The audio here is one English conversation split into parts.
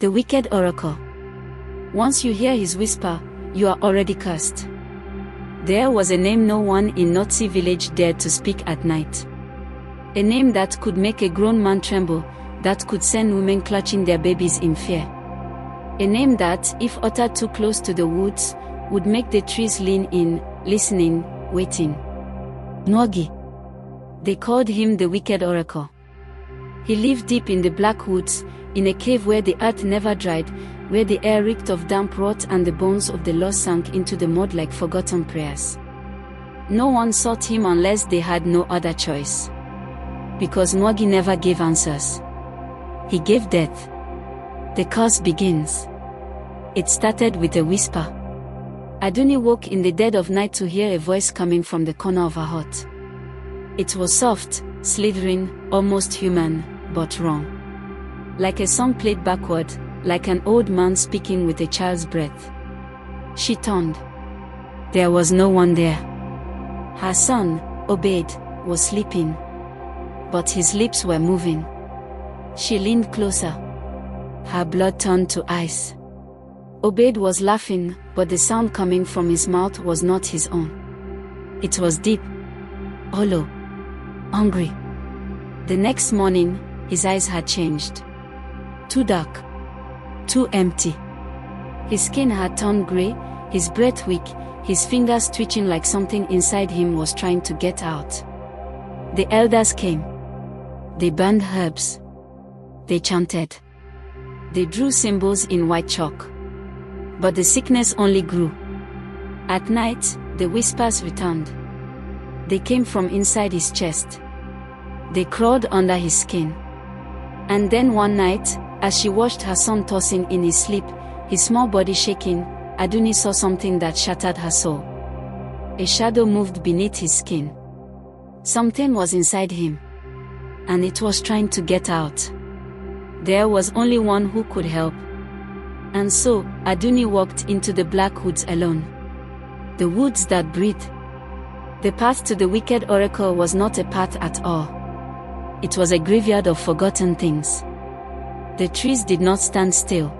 The wicked oracle. Once you hear his whisper, you are already cursed. There was a name no one in Nazi village dared to speak at night. A name that could make a grown man tremble, that could send women clutching their babies in fear. A name that, if uttered too close to the woods, would make the trees lean in, listening, waiting. Nwagi. They called him the wicked oracle. He lived deep in the black woods, in a cave where the earth never dried, where the air reeked of damp rot and the bones of the lost sank into the mud like forgotten prayers. No one sought him unless they had no other choice. Because Nwagi never gave answers. He gave death. The curse begins. It started with a whisper. Aduni woke in the dead of night to hear a voice coming from the corner of her hut. It was soft, slithering, almost human, but wrong. Like a song played backward, like an old man speaking with a child's breath. She turned. There was no one there. Her son, Obed, was sleeping. But his lips were moving. She leaned closer. Her blood turned to ice. Obed was laughing, but the sound coming from his mouth was not his own. It was deep, hollow, hungry. The next morning, his eyes had changed. Too dark. Too empty. His skin had turned grey, his breath weak, his fingers twitching like something inside him was trying to get out. The elders came. They burned herbs. They chanted. They drew symbols in white chalk. But the sickness only grew. At night, the whispers returned. They came from inside his chest. They crawled under his skin. And then one night, as she watched her son tossing in his sleep, his small body shaking, Aduni saw something that shattered her soul. A shadow moved beneath his skin. Something was inside him. And it was trying to get out. There was only one who could help. And so, Aduni walked into the black woods alone. The woods that breathe. The path to the wicked oracle was not a path at all. It was a graveyard of forgotten things. The trees did not stand still.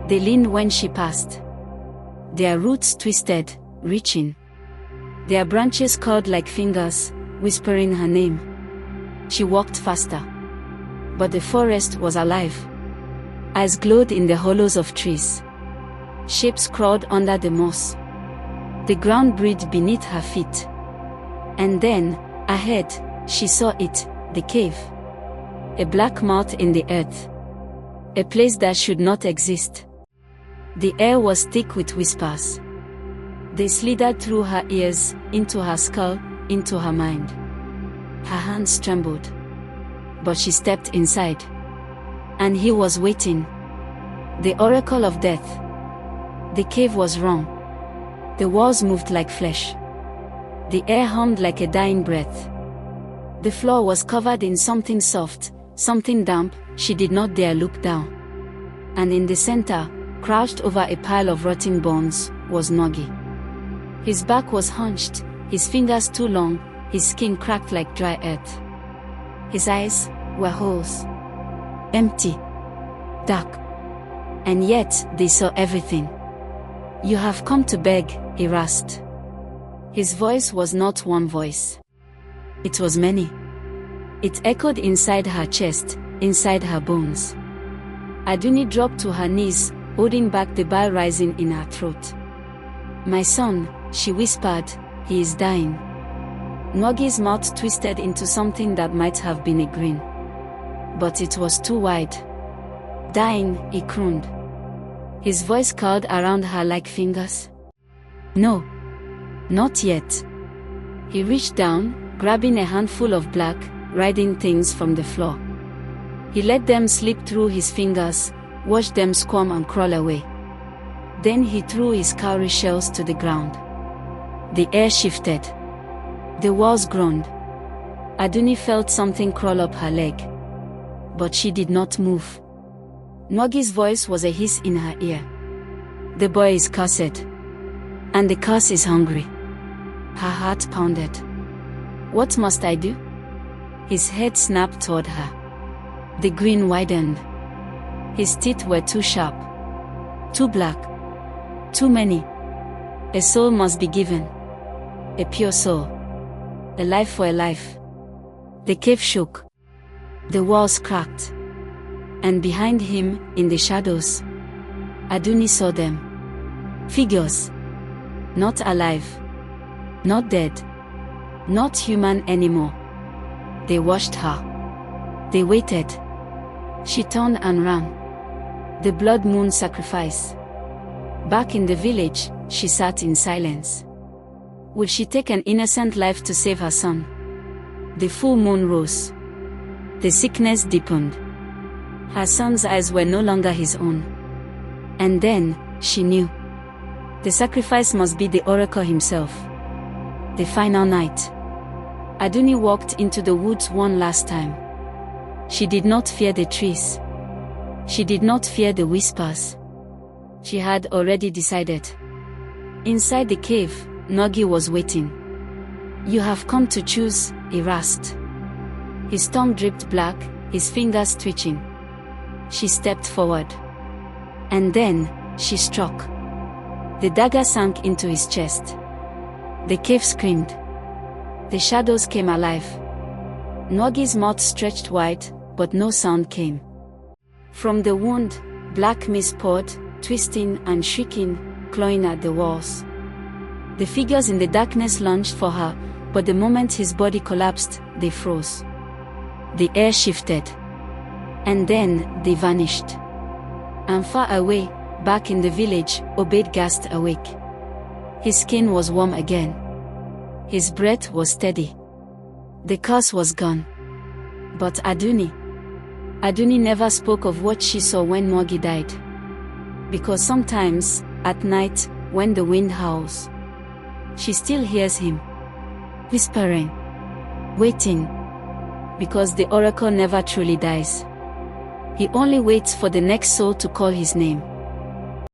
They leaned when she passed. Their roots twisted, reaching. Their branches curled like fingers, whispering her name. She walked faster. But the forest was alive. Eyes glowed in the hollows of trees. Shapes crawled under the moss. The ground breathed beneath her feet. And then, ahead, she saw it, the cave. A black mouth in the earth. A place that should not exist. The air was thick with whispers. They slithered through her ears, into her skull, into her mind. Her hands trembled. But she stepped inside. And he was waiting. The oracle of death. The cave was wrong. The walls moved like flesh. The air hummed like a dying breath. The floor was covered in something soft, something damp. She did not dare look down. And in the center, crouched over a pile of rotting bones, was Nwagi. His back was hunched, his fingers too long, his skin cracked like dry earth. His eyes were holes. Empty. Dark. And yet, they saw everything. You have come to beg, he rasped. His voice was not one voice. It was many. It echoed inside her chest, inside her bones. Aduni dropped to her knees, holding back the bile rising in her throat. My son, she whispered, he is dying. Nwagi's mouth twisted into something that might have been a grin. But it was too wide. Dying, he crooned. His voice curled around her like fingers. No. Not yet. He reached down, grabbing a handful of black, riding things from the floor. He let them slip through his fingers, watched them squirm and crawl away. Then he threw his cowrie shells to the ground. The air shifted. The walls groaned. Aduni felt something crawl up her leg. But she did not move. Nwagi's voice was a hiss in her ear. The boy is cursed. And the curse is hungry. Her heart pounded. What must I do? His head snapped toward her. The grin widened. His teeth were too sharp, too black, too many. A soul must be given. A pure soul. A life for a life. The cave shook. The walls cracked. And behind him, in the shadows, Aduni saw them. Figures. Not alive. Not dead. Not human anymore. They watched her. They waited. She turned and ran. The blood moon sacrifice. Back in the village, she sat in silence. Would she take an innocent life to save her son? The full moon rose. The sickness deepened. Her son's eyes were no longer his own. And then, she knew. The sacrifice must be the oracle himself. The final night. Aduni walked into the woods one last time. She did not fear the trees. She did not fear the whispers. She had already decided. Inside the cave, Nogi was waiting. You have come to choose, he rasped. His tongue dripped black, his fingers twitching. She stepped forward. And then, she struck. The dagger sank into his chest. The cave screamed. The shadows came alive. Nogi's mouth stretched wide, but no sound came. From the wound, black mist poured, twisting and shrieking, clawing at the walls. The figures in the darkness lunged for her, but the moment his body collapsed, they froze. The air shifted. And then, they vanished. And far away, back in the village, Obed gasped awake. His skin was warm again. His breath was steady. The curse was gone. But Aduni never spoke of what she saw when Nogi died. Because sometimes, at night, when the wind howls, she still hears him whispering, waiting. Because the oracle never truly dies. He only waits for the next soul to call his name.